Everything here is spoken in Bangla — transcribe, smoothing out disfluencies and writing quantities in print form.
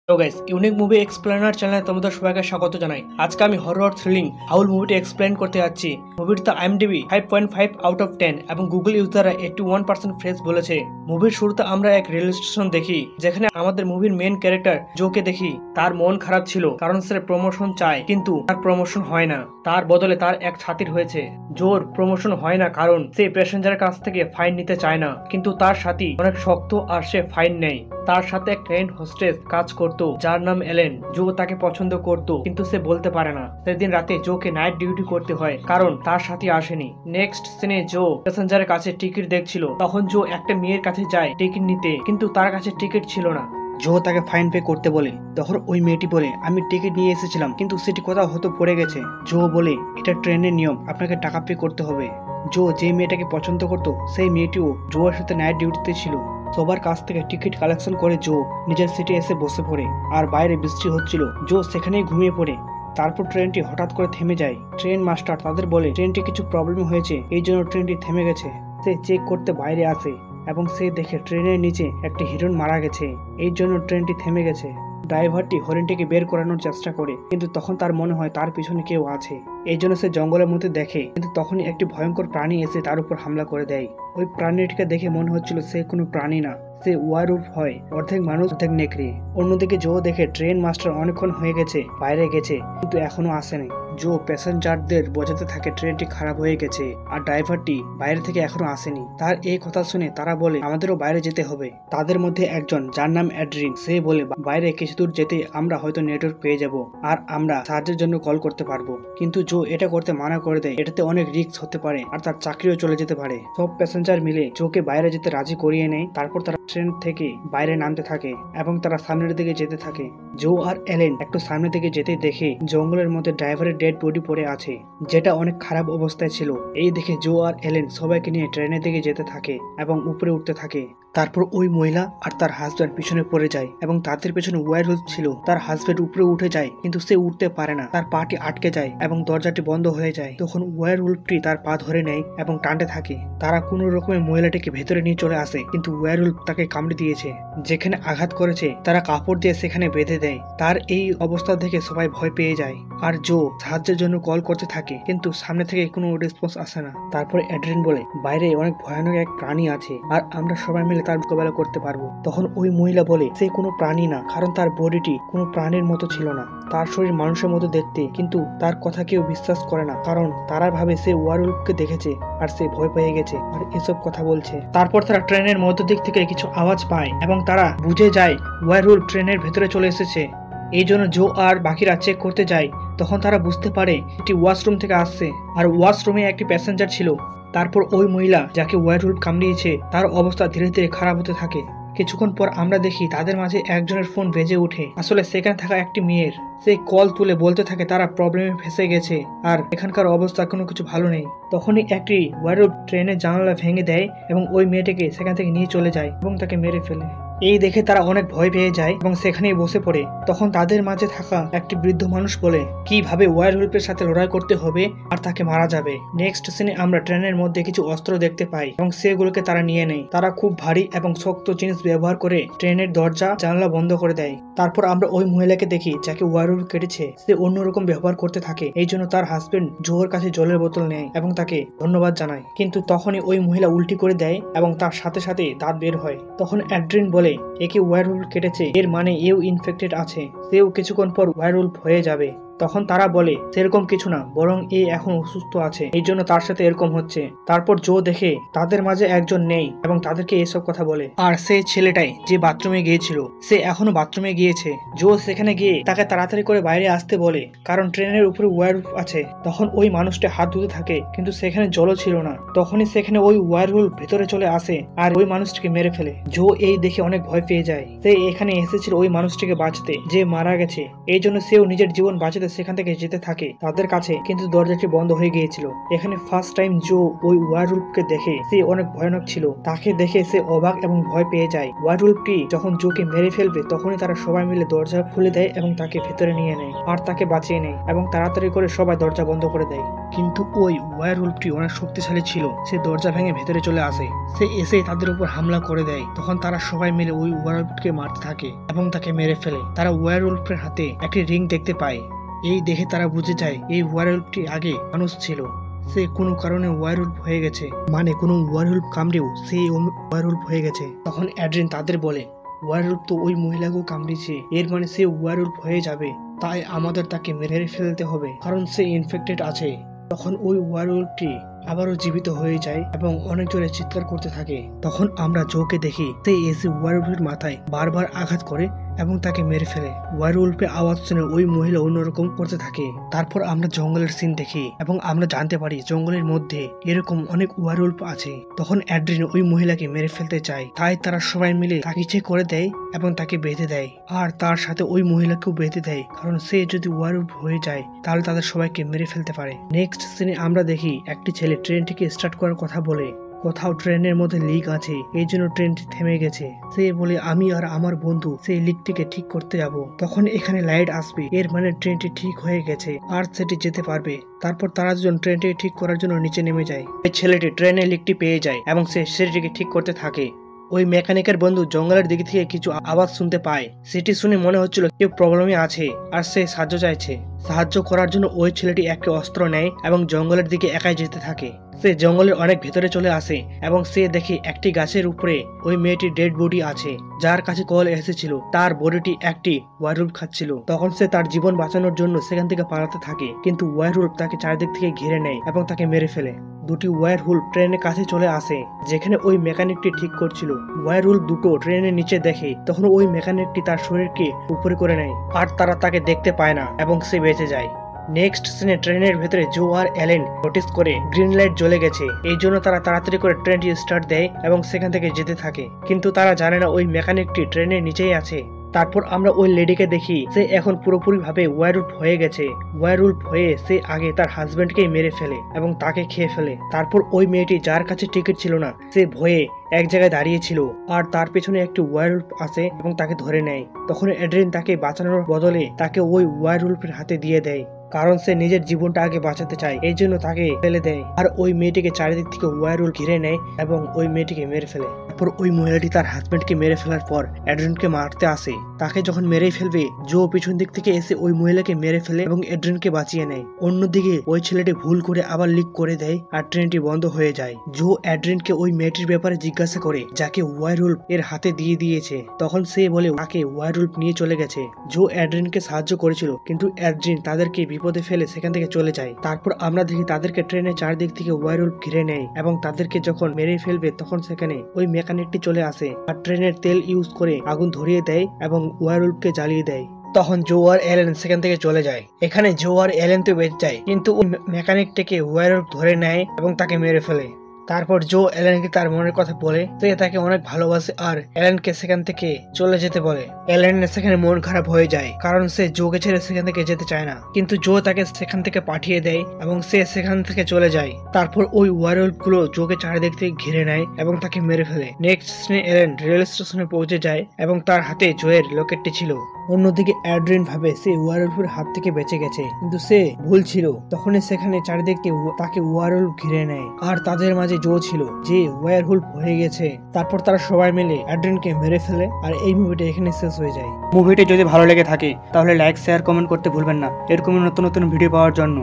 Hello guys, unique movie explainer চ্যানেলে তোমাদের সবাইকে স্বাগত জানাই। আজকে আমি হরর থ্রিলিং হাউল মুভিটি এক্সপ্লেন করতে যাচ্ছি। মুভির তো IMDb 5.5 আউট অফ 10 এবং গুগল ইউজাররা 81% ফ্রেশ বলেছে। মুভির শুরুতে আমরা এক রেল স্টেশন দেখি, যেখানে আমাদের মুভির মেন ক্যারেক্টার জোকে দেখি। তার মন খারাপ ছিল কারণ সে প্রমোশন চায়, কিন্তু তার প্রমোশন হয় না। তার বদলে তার এক ছাতির হয়েছে। জোর প্রমোশন হয় না কারণ সে প্যাসেঞ্জারের কাছ থেকে ফাইন নিতে চায় না, কিন্তু তার সাথী অনেক শক্ত আর সে ফাইন নেয়। তার সাথে এক ট্রেন হোস্টেস কাজ করতো যার নাম এলেন। জো তাকে পছন্দ করতো, কিন্তু সে বলতে পারে না। সেদিন রাতে জোকে নাইট ডিউটি করতে হয় কারণ তার সাথী আসেনি। নেক্সট সিনে জো প্যাসেঞ্জারের কাছে টিকিট দেখছিল। তখন জো একটা মেয়ের কাছে যায় টিকিট নিতে, কিন্তু তার কাছে টিকিট ছিল না। জো তাকে ফাইন পে করতে বলে। তখন ওই মেয়েটি বলে, আমি টিকিট নিয়ে এসেছিলাম, কিন্তু সেটি কোথাও হয়তো পড়ে গেছে। জো বলে, এটা ট্রেনের নিয়ম, আপনাকে টাকা পে করতে হবে। জো যে মেয়েটাকে পছন্দ করতো সেই মেয়েটিও জোর সাথে নাইট ডিউটিতে ছিল। সবার কাছ থেকে টিকিট কালেকশন করে জো নিজের সিটে এসে বসে পড়ে। আর বাইরে বৃষ্টি হচ্ছিল। জো সেখানেই ঘুমিয়ে পড়ে। তারপর ট্রেনটি হঠাৎ করে থেমে যায়। ট্রেন মাস্টার তাদের বলে ট্রেনটি কিছু প্রবলেম হয়েছে, এই জন্য ট্রেনটি থেমে গেছে। সে চেক করতে বাইরে আসে এবং সে দেখে ট্রেনের নিচে একটি হিরণ মারা গেছে, এই জন্য ট্রেনটি থেমে গেছে। ড্রাইভারটি হরিণটিকে বের করানোর চেষ্টা করে, কিন্তু তখন তার মনে হয় তার পিছনে কেউ আছে। এই জন্য সে জঙ্গলের মধ্যে দেখে, কিন্তু তখনই একটি ভয়ঙ্কর প্রাণী এসে তার উপর হামলা করে দেয়। ওই প্রাণীটিকে দেখে মনে হচ্ছিল সে কোনো প্রাণী না, সে ওয়ারউলফ হয়, অর্ধেক মানুষ অর্ধেক নেকড়ে। অন্যদিকে জো দেখে ট্রেন মাস্টার অনেকক্ষণ হয়ে গেছে বাইরে গেছে, কিন্তু এখনো আসেনি। জো প্যাসেঞ্জারদের বোঝাতে থাকে ট্রেনটি খারাপ হয়ে গেছে আর ড্রাইভারটি বাইরে থেকে এখনো আসেনি। তার এই কথা শুনে তারা বলে আমাদেরও বাইরে যেতে হবে। তাদের মধ্যে একজন যার নাম অ্যাড্রিন, সে বলে বাইরে কিছু দূর যেতে আমরা হয়তো নেটওয়ার্ক পেয়ে যাব আর আমরা সাহায্যের জন্য কল করতে পারবো। কিন্তু জো এটা করতে মানা করে দেয়, এটাতে অনেক রিস্ক হতে পারে আর তার চাকরিও চলে যেতে পারে। সব প্যাসেঞ্জার মিলে জোকে বাইরে যেতে রাজি করিয়ে নেয়। তারপর তারা ট্রেন থেকে বাইরে নামতে থাকে এবং তারা সামনের দিকে যেতে থাকে। জো আর এলেন একটু সামনের দিকে যেতে দেখে জঙ্গলের মধ্যে ড্রাইভারের ডেড বডি পড়ে আছে, যেটা অনেক খারাপ অবস্থায় ছিল। এই দেখে জো আর এলেন সবাইকে নিয়ে ট্রেনের দিকে যেতে থাকে এবং উপরে উঠতে থাকে। তারপর ওই মহিলা আর তার হাজব্যান্ড পিছনে পড়ে যায় এবং তাদের পেছনে ওয়্যারউলফ ছিল। তার হাজব্যান্ড উপরে উঠে যায়, কিন্তু সে উঠতে পারে না, তার পাটি আটকে যায় এবং দরজাটি বন্ধ হয়ে যায়। তখন ওয়্যারউলফটি তার পা ধরে নেয় এবং টানতে থাকে। তারা কোনো রকমের মহিলাটিকে ভেতরে নিয়ে চলে আসে, কিন্তু ওয়্যারউলফ তাকে কামড়ে দিয়েছে। যেখানে আঘাত করেছে তারা কাপড় দিয়ে সেখানে বেঁধে দেয়। তার এই অবস্থা দেখে সবাই ভয় পেয়ে যায় আর জো সাহায্যের জন্য কল করতে থাকে, কিন্তু সামনে থেকে কোনো রেসপন্স আসে না। তারপর অ্যাড্রিন বলে বাইরে অনেক ভয়ানক এক প্রাণী আছে আর আমরা সবাই মিলে তার মোকাবেলা করতে পারবো। তখন ওই মহিলা বলে সে কোনো প্রাণী না, কারণ তার বডিটি কোনো প্রাণীর মতো ছিল না। তার শরীর মানুষের মতো দেখতে, কিন্তু তার কথা কেউ বিশ্বাস করে না কারণ তারা ভাবে সে ওয়ারউলফকে দেখেছে আর সে ভয় পেয়ে গেছে আর এসব কথা বলছে। তারপর তারা ট্রেনের মধ্য দিক থেকে কিছু আওয়াজ পায় এবং তারা বুঝে যায় ওয়ারউলফ ট্রেনের ভেতরে চলে এসেছে। এই জন্য জো আর বাকিরা চেক করতে যায়। তখন তারা বুঝতে পারে এটি ওয়াশরুম থেকে আসছে আর ওয়াশরুমে একটি প্যাসেঞ্জার ছিল। তারপর ওই মহিলা যাকে ওয়্যারউলফ কামড়িয়েছে তার অবস্থা ধীরে ধীরে খারাপ হতে থাকে। কিছুক্ষণ পর আমরা দেখি তাদের মাঝে একজনের ফোন বেজে ওঠে। আসলে সেখানে থাকা একটি মেয়ের। সে কল তুলে বলতে থাকে তারা প্রবলেমে ফেসে গেছে আর এখানকার অবস্থা কোনো কিছু ভালো নেই। তখনই একটি ওয়্যারউলফ ট্রেনের জানালা ভেঙে দেয় এবং ওই মেয়েটাকে সেখান থেকে নিয়ে চলে যায় এবং তাকে মেরে ফেলে। এই দেখে তারা অনেক ভয় পেয়ে যায় এবং সেখানেই বসে পড়ে। তখন তাদের মাঝে থাকা একটি বৃদ্ধ মানুষ বলে কিভাবে ওয়্যারউলফের সাথে লড়াই করতে হবে আর তাকে মারা যাবে। নেক্সট সিনে আমরা ট্রেনের মধ্যে কিছু অস্ত্র দেখতে পাই এবং সেগুলোকে তারা নিয়ে নেয়। তারা খুব ভারী এবং শক্ত জিনিস ব্যবহার করে ট্রেনের দরজা জানালা বন্ধ করে দেয়। তারপর আমরা ওই মহিলাকে দেখি যাকে ওয়্যারউলফ কেটেছে। সে অন্যরকম ব্যবহার করতে থাকে, এই জন্য তার হাজবেন্ড জোর কাছে জলের বোতল নেয় এবং তাকে ধন্যবাদ জানায়। কিন্তু তখনই ওই মহিলা উল্টি করে দেয় এবং তার সাথে সাথে দাঁত বের হয়। তখন অ্যাড্রিন বলে একে ওয়্যারউলফ কেটেছে, এর মানে এও ইনফেক্টেড আছে, সেও কিছুক্ষণ পর ওয়্যারউলফ হয়ে যাবে। তখন তারা বলে সেরকম কিছু না, বরং এ এখন অসুস্থ আছে, এই জন্য তার সাথে এরকম হচ্ছে। তারপর জো দেখে তাদের মাঝে একজন নেই এবং তাদেরকে এসব কথা বলে। আর সেই ছেলেটাই যে বাথরুমে গিয়েছিল সে এখনো বাথরুমে গিয়েছে। জো সেখানে গিয়ে তাকে তাড়াতাড়ি করে বাইরে আসতে বলে কারণ ট্রেনের উপরে ওয়্যারউলফ আছে। তখন ওই মানুষটা হাত ধুতে থাকে, কিন্তু সেখানে জলও ছিল না। তখনই সেখানে ওই ওয়্যারউলফ ভেতরে চলে আসে আর ওই মানুষটিকে মেরে ফেলে। জো এই দেখে অনেক ভয় পেয়ে যায়। সে এখানে এসেছিল ওই মানুষটিকে বাঁচাতে যে মারা গেছে, এই জন্য সেও নিজের জীবন বাঁচাতে সেখান থেকে যেতে থাকে তাদের কাছে, কিন্তু দরজাটি বন্ধ হয়ে গিয়েছিল। এখানে ফার্স্ট টাইম জো ওই ওয়্যারউলফকে দেখে। সে অনেক ভয়ানক ছিল, তাকে দেখে সে অবাক এবং ভয় পেয়ে যায়। ওয়্যারউলফটি যখন জোকে মেরে ফেলবে তখনই তারা সবাই মিলে দরজা খুলে দেয় এবং তাকে ভেতরে নিয়ে নেয় আর তাকে বাঁচিয়ে নেয় এবং তাড়াতাড়ি করে সবাই দরজা বন্ধ করে দেয়। কিন্তু ওই ওয়্যারউলফটি অনেক শক্তিশালী ছিল। সে দরজা ভেঙে ভেতরে চলে আসে। সে এসে তাদের উপর হামলা করে দেয়। তখন তারা সবাই মিলে ওই ওয়্যারউলফকে মারতে থাকে এবং তাকে মেরে ফেলে। তারা ওয়্যারউলফের হাতে একটি রিং দেখতে পায়। এই দেখে তারা বুঝে যায় এই ওয়্যারউলফটি আগে মানুষ ছিল। সে কোনো কারণে ওয়্যারউলফ হয়ে গেছে, মানে কোনো ওয়্যারউলফ কামড়েও সে ওয়্যারউলফ হয়ে গেছে। তখন অ্যাড্রিন তাদের বলে, ওয়্যারউলফ তো ওই মহিলাকেও কামড়েছে, এর মানে সে ওয়্যারউলফ হয়ে যাবে। তাই আমাদের তাকে মেরে ফেলতে হবে, কারণ সে ইনফেক্টেড আছে। তখন ওই ওয়্যারউলফটি আবারও জীবিত হয়ে যায় এবং অনেক জোরে চিৎকার করতে থাকে। তখন আমরা জোকে দেখি সে এসে ওয়্যারউলফের মাথায় বারবার আঘাত করে এবং তাকে মেরে ফেলে। ওয়্যারউলফের আওয়াজ শুনে ওই মহিলা অন্যরকম করতে থাকে। তারপর আমরা জঙ্গলের সিন দেখি এবং আমরা জানতে পারি জঙ্গলের মধ্যে এরকম অনেক ওয়্যারউলফ আছে। তখন অ্যাড্রিন ওই মহিলাকে মেরে ফেলতে চায়, তাই তারা সবাই মিলে তাকে ইচ্ছে করে দেয় এবং তাকে বেঁধে দেয়। আর তার সাথে ওই মহিলাকেও বেঁধে দেয়, কারণ সে যদি ওয়্যারউলফ হয়ে যায় তাহলে তাদের সবাইকে মেরে ফেলতে পারে। নেক্সট সিনে আমরা দেখি একটি ছেলে ট্রেনটিকে স্টার্ট করার কথা বলে, কোথাও ট্রেনের মধ্যে লিক আছে, এই জন্য ট্রেনটি থেমে গেছে। সে বলে আমি আর আমার বন্ধু সেই লিকটিকে ঠিক করতে যাব। তখন এখানে লাইট আসবে, এর মানে ট্রেনটি ঠিক হয়ে গেছে আর সেটি যেতে পারবে। তারপর তারা দুজন ট্রেনটি ঠিক করার জন্য নিচে নেমে যায়। এই ছেলেটি ট্রেনের লিকটি পেয়ে যায় এবং সে সেটিকে ঠিক করতে থাকে। ওই মেকানিকের বন্ধু জঙ্গলের দিক থেকে কিছু আওয়াজ শুনতে পায়। সেটি শুনে মনে হচ্ছিল কেউ প্রবলেমে আছে আর সে সাহায্য চাইছে। সাহায্য করার জন্য ওই ছেলেটি একটি অস্ত্র নেয় এবং জঙ্গলের দিকে একাই যেতে থাকে। সে জঙ্গলের অনেক ভেতরে চলে আসে এবং সে দেখে একটি গাছের উপরে ওই মেয়েটির ডেড বডি আছে, যার কাছে কল এসেছিল। তার বডিটি একটি ওয়্যারউলফ খাচ্ছিল। তখন সে তার জীবন বাঁচানোর জন্য সেখান থেকে পালাতে থাকে, কিন্তু ওয়্যারউলফ তাকে চারিদিক থেকে ঘিরে নেয় এবং তাকে মেরে ফেলে। দুটি ওয়্যারউলফ ট্রেনের কাছে চলে আসে যেখানে ওই মেকানিকটি ঠিক করছিল। ওয়্যারউলফ দুটো ট্রেনের নিচে দেখে, তখন ওই মেকানিকটি তার শরীরকে উপরে করে নেয় আর তারা তাকে দেখতে পায় না এবং সে বেঁচে যায়। নেক্সট সিনে ট্রেনের ভেতরে জো আর অ্যালেন নোটিস করে গ্রিন লাইট জ্বলে গেছে। এই জন্য তারা তাড়াতাড়ি করে ট্রেনটি স্টার্ট দেয় এবং সেখান থেকে যেতে থাকে, কিন্তু তারা জানে না ওই মেকানিকটি ট্রেনের নিচেই আছে। তারপর আমরা ওই লেডিকে দেখি, সে এখন পুরোপুরি ভাবে ওয়্যারউলফ হয়ে গেছে। ওয়্যারউলফ হয়ে সে আগে তার হাজবেন্ডকেই মেরে ফেলে এবং তাকে খেয়ে ফেলে। তারপর ওই মেয়েটি যার কাছে টিকিট ছিল না, সে ভয়ে এক জায়গায় দাঁড়িয়ে ছিল আর তার পেছনে একটি ওয়্যারউলফ আসে এবং তাকে ধরে নেয়। তখন অ্যাড্রিন তাকে বাঁচানোর বদলে তাকে ওই ওয়্যারউলফের হাতে দিয়ে দেয়, কারণ সে নিজের জীবনটা আগে বাঁচাতে চায়, এই জন্য তাকে ফেলে দেয়। আর ওই মেয়েটিকে চারিদিক থেকে ওয়্যারউলফ ঘিরে নেয় এবং ওই মেয়েটিকে মেরে ফেলে। তারপর ওই মহিলাটি তার হাজবেন্ডকে মেরে ফেলার পর অ্যাড্রিনকে মারতে আসে। তাকে যখন মেরেই ফেলবে, জো পিছন দিক থেকে এসে ওই মহিলাকে মেরে ফেলে এবং অ্যাড্রিনকে বাঁচিয়ে নেয়। অন্যদিকে ওই ছেলেটি ভুল করে আবার লিক করে দেয় আর ট্রেনটি বন্ধ হয়ে যায়। জো অ্যাড্রিনকে ওই মেয়েটির ব্যাপারে জিজ্ঞাসা করে, যাকে ওয়্যারউলফ এর হাতে দিয়ে দিয়েছে। তখন সে বলে তাকে ওয়্যারউলফ নিয়ে চলে গেছে। জো অ্যাড্রিনকে সাহায্য করেছিল, কিন্তু অ্যাড্রিন তাদেরকে বিপদে ফেলে সেখান থেকে চলে যায়। তারপর আমরা দেখি তাদেরকে ট্রেনের চারদিক থেকে ওয়্যারউলফ ঘিরে নেয় এবং তাদেরকে যখন মেরে ফেলবে তখন সেখানে ওই মেকানিকটি চলে আসে আর ট্রেনের তেল ইউজ করে আগুন ধরিয়ে দেয় এবং ওয়্যারউলফকে জ্বালিয়ে দেয়। তখন জো আর অ্যালেন সেখান থেকে চলে যায়। এখানে জো আর অ্যালেন তো বেঁচে যায়, কিন্তু ওই মেকানিকটাকে ওয়্যারউলফ ধরে নেয় এবং তাকে মেরে ফেলে। তারপর জো অ্যালেনকে তার মনের কথা বলে, সে তাকে অনেক ভালোবাসে আর অ্যালেনকে সেখান থেকে চলে যেতে বলে। অ্যালেনের সেখানে মন খারাপ হয়ে যায়, কারণ সে জোকে ছেড়ে সেখান থেকে যেতে চায় না, কিন্তু জো তাকে সেখান থেকে পাঠিয়ে দেয় এবং সে সেখান থেকে চলে যায়। তারপর ওই ওয়্যারউলফ গুলো জোকে চারিদিক থেকে ঘিরে নেয় এবং তাকে মেরে ফেলে। নেক্সট সিনে অ্যালেন রেল স্টেশনে পৌঁছে যায় এবং তার হাতে জোয়ের লকেটটি ছিল। অন্যদিকে অ্যাড্রিন ভাবে সে ওয়্যারউলফের হাত থেকে বেঁচে গেছে, কিন্তু সে ভুল ছিল। তখনই সেখানে চারিদিকে তাকে ওয়্যারউলফ ঘিরে নেয় আর তাদের মাঝে জো ছিল যে ওয়্যারউলফ হয়ে গেছে। তারপর তারা সবাই মিলে অ্যাড্রিনকে মেরে ফেলে আর এই মুভিটা এখানে শেষ হয়ে যায়। মুভিটি যদি ভালো লেগে থাকে তাহলে লাইক, শেয়ার, কমেন্ট করতে ভুলবেন না এরকম নতুন নতুন ভিডিও পাওয়ার জন্য।